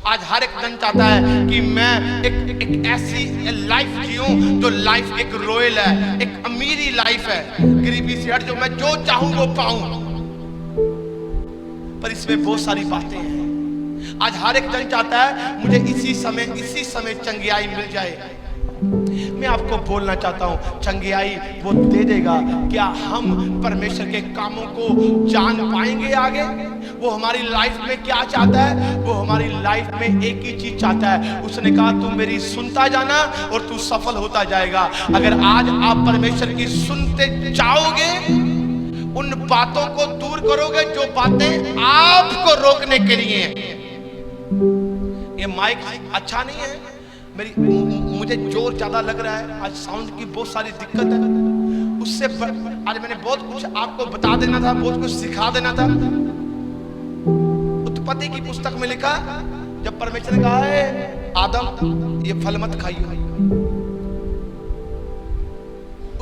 आज हर एक जन चाहता है कि मैं एक ऐसी लाइफ जीऊं जो लाइफ एक रॉयल है, एक अमीरी लाइफ है, गरीबी से हट, जो मैं जो चाहूं वो पाऊं। पर इसमें बहुत सारी बातें हैं। आज हर एक जन चाहता है मुझे इसी समय चंगियाई मिल जाए। मैं आपको बोलना चाहता हूं, चंगियाई वो दे देगा। क्या हम परमेश्वर के कामों को जान पाएंगे आगे? वो हमारी लाइफ में क्या चाहता है? वो हमारी लाइफ में एक ही चीज चाहता है। उसने कहा तू मेरी सुनता जाना और तू सफल होता जाएगा। अगर आज आप परमेश्वर की सुनते जाओगे, उन बातों को दूर करोगे जो बातें आपको रोकने के लिए हैं। ये माइक अच्छा नहीं है, मुझे जोर ज्यादा लग रहा है, आज साउंड की बहुत सारी दिक्कत है। उससे आज मैंने बहुत कुछ आपको बता देना था, बहुत कुछ सिखा देना था। उत्पत्ति की पुस्तक में लिखा, जब परमेश्वर ने कहा है आदम ये फल मत खाइए,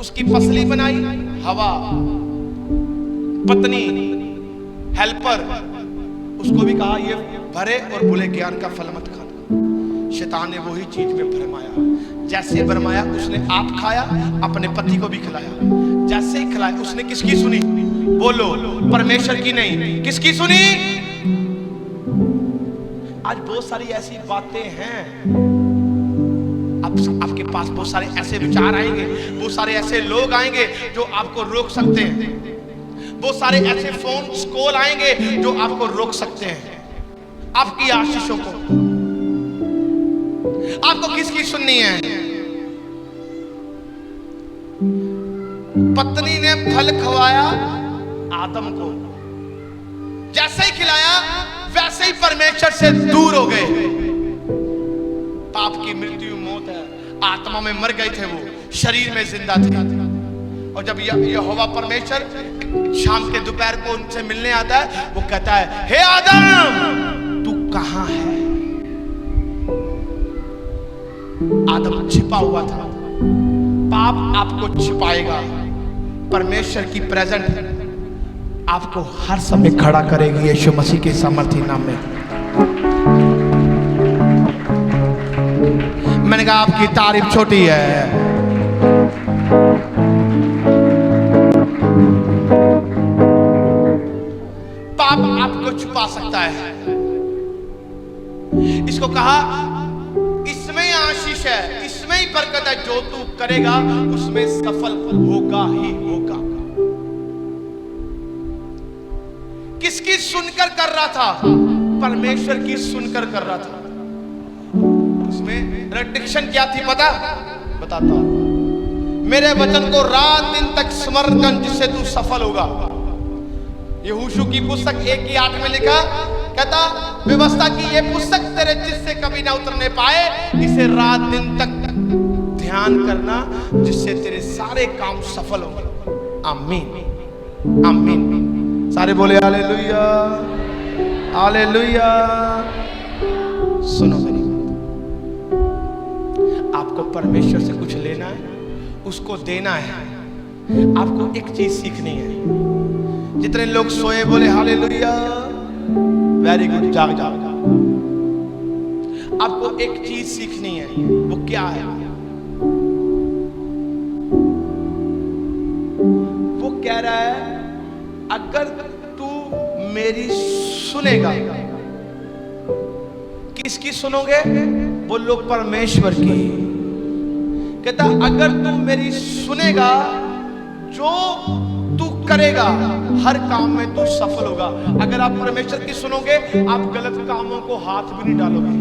उसकी पसली बनाई हवा, पत्नी हेल्पर, उसको भी कहा ये भरे और बुरे ज्ञान का फल मत खाना। शैतान ने वही चीज में भरमाया, जैसे भरमाया उसने आप खाया, अपने पति को भी खिलाया। जैसे ही खिलाया, उसने किसकी सुनी? बोलो, परमेश्वर की नहीं, किसकी सुनी? आज बहुत सारी ऐसी बातें हैं, आपके पास बहुत सारे ऐसे विचार आएंगे, बहुत सारे ऐसे लोग आएंगे जो आपको रोक सकते हैं, बहुत सारे ऐसे फोन कॉल आएंगे जो आपको रोक सकते हैं आपकी आशीषों को। आपको किसकी सुननी है? पत्नी ने फल खवाया आदम को, जैसे ही खिलाया वैसे ही परमेश्वर से दूर हो गए। पाप की मृत्यु मौत है, आत्मा में मर गए थे, वो शरीर में जिंदा थे। और जब यहोवा परमेश्वर शाम के दोपहर को उनसे मिलने आता है, वो कहता है हे आदम तू कहां है? आदम छिपा हुआ था। पाप आपको छिपाएगा, परमेश्वर की प्रेजेंट आपको हर समय खड़ा करेगी यीशु मसीह के सामर्थी नाम में। मैंने कहा आपकी तारीफ छोटी है। पाप आपको छुपा सकता है। इसको कहा इसमें आशीष है, इसमें ही बरकत है, जो तू करेगा उसमें सफल होगा ही होगा। किसकी सुनकर कर रहा था? परमेश्वर की सुनकर कर रहा था। उसमें रेडिक्शन क्या थी पता? बताता हूं। मेरे वचन को रात दिन तक स्मरण कर, जिससे तू सफल होगा। यहोशू की पुस्तक 1:8 में लिखा, कहता व्यवस्था की ये पुस्तक तेरे जिससे कभी ना उतरने पाए, इसे रात दिन तक ध्यान करना, जिससे तेरे सारे काम सफल होंगे। आमीन आमीन। सारे बोले हालेलुया हालेलुया। सुनो मेरी बात, आपको परमेश्वर से कुछ लेना है, उसको देना है। आपको एक चीज सीखनी है। जितने लोग सोए बोले हालेलुया, वेरी गुड, जाग जाग। आपको एक चीज सीखनी है, वो क्या है? वो कह रहा है अगर तू मेरी सुनेगा। किसकी सुनोगे? बोलो परमेश्वर की। कहता अगर तू मेरी सुनेगा, जो तू करेगा हर काम में तू सफल होगा। अगर आप परमेश्वर की सुनोगे, आप गलत कामों को हाथ भी नहीं डालोगे।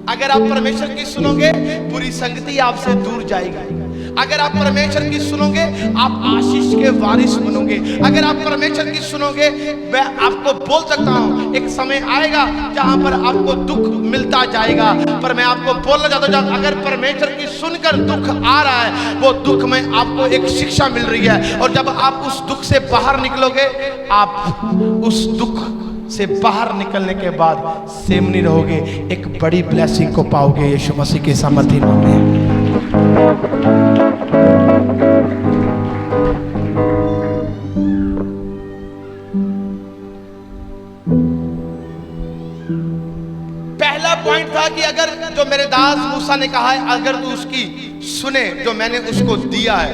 अगर आप परमेश्वर की सुनोगे, बुरी संगति आपसे दूर जाएगी। अगर आप परमेश्वर की सुनोगे, आप आशीष के वारिस बनोगे। अगर आप परमेश्वर की सुनोगे, मैं आपको बोल सकता हूं एक समय आएगा जहां पर आपको दुख मिलता जाएगा, पर मैं आपको बोलना चाहता हूं अगर परमेश्वर की सुनकर दुख आ रहा है, वो दुख में आपको एक शिक्षा मिल रही है। और जब आप उस दुख से बाहर निकलोगे, आप उस दुख से बाहर निकलने के बाद सेम नहीं रहोगे, एक बड़ी ब्लेसिंग को पाओगे यीशु मसीह के सामर्थी नाम में। पहला पॉइंट था कि अगर जो मेरे दास मूसा ने कहा है, अगर तू उसकी सुने, जो मैंने उसको दिया है,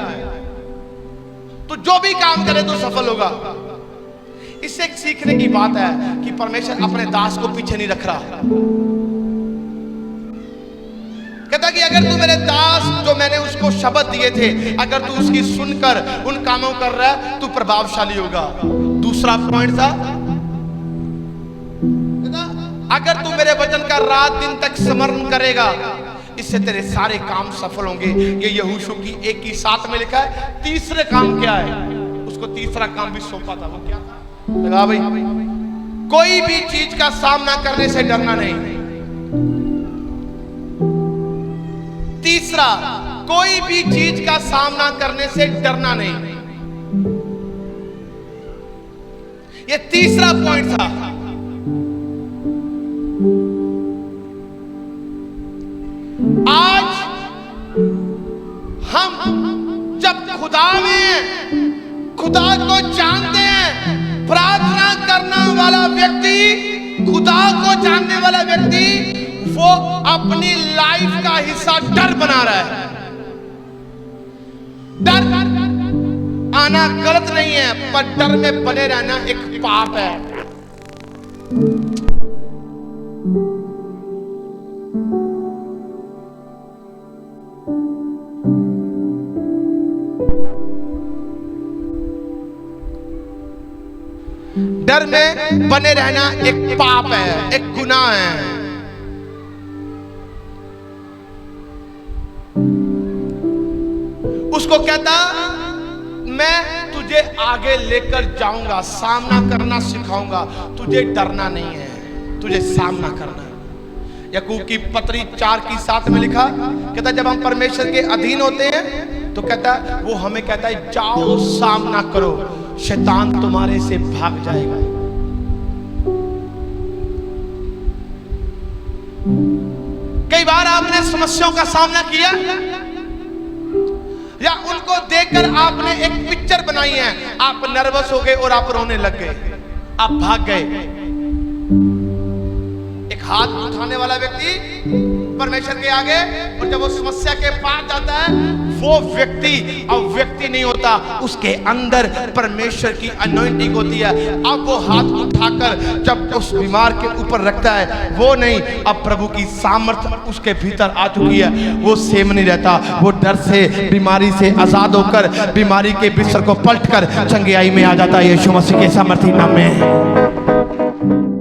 तो जो भी काम करे तो सफल होगा। इससे एक सीखने की बात है कि परमेश्वर अपने दास को पीछे नहीं रख रहा। कहता कि अगर तू मेरे दास, जो मैंने उसको शब्द दिए थे, अगर तू उसकी सुनकर उन कामों कर रहा है, तू प्रभावशाली होगा। दूसरा पॉइंट था, अगर तू मेरे वचन का रात दिन तक स्मरण करेगा, इससे तेरे सारे काम सफल होंगे। ये यहोशू की 1:7 में लिखा है। तीसरे काम क्या है? उसको तीसरा काम भी सौंपा था। वो क्या था? लगा भाई, कोई भी चीज का सामना करने से डरना नहीं। तीसरा, कोई भी चीज का सामना करने से डरना नहीं। ये तीसरा पॉइंट था। आज हम जब खुदा को जानते हैं, प्रार्थना करने वाला व्यक्ति, खुदा को जानने वाला व्यक्ति, वो अपनी लाइफ का हिस्सा डर बना रहा है। डर आना गलत नहीं है, पर डर में बने रहना एक पाप है। डर में बने रहना एक पाप है, एक गुनाह है। उसको कहता, मैं तुझे आगे लेकर जाऊंगा, सामना करना सिखाऊंगा, तुझे डरना नहीं है, तुझे सामना करना है। याकूब की पत्री 4:7 में लिखा, कहता जब हम परमेश्वर के अधीन होते हैं, तो कहता वो हमें कहता है जाओ सामना करो, शैतान तुम्हारे से भाग जाएगा। कई बार आपने समस्याओं का सामना किया, या उनको देखकर आपने एक पिक्चर बनाई है, आप नर्वस हो गए और आप रोने लग गए, आप भाग गए। एक हाथ उठाने वाला व्यक्ति परमेश्वर के आगे, और जब वो समस्या के पार जाता है, वो व्यक्ति अब व्यक्ति नहीं होता, उसके अंदर परमेश्वर की अनॉइंटिंग होती है। अब वो हाथ उठाकर जब उस बीमार के ऊपर रखता है, वो नहीं, अब प्रभु की सामर्थ उसके भीतर आ चुकी है। वो सेम नहीं रहता, वो डर से, बीमारी से आजाद होकर बीमारी के बिस्तर को पलटकर चंगियाई में आ जाता है। यीशु मसीह के सामर्थी नाम में।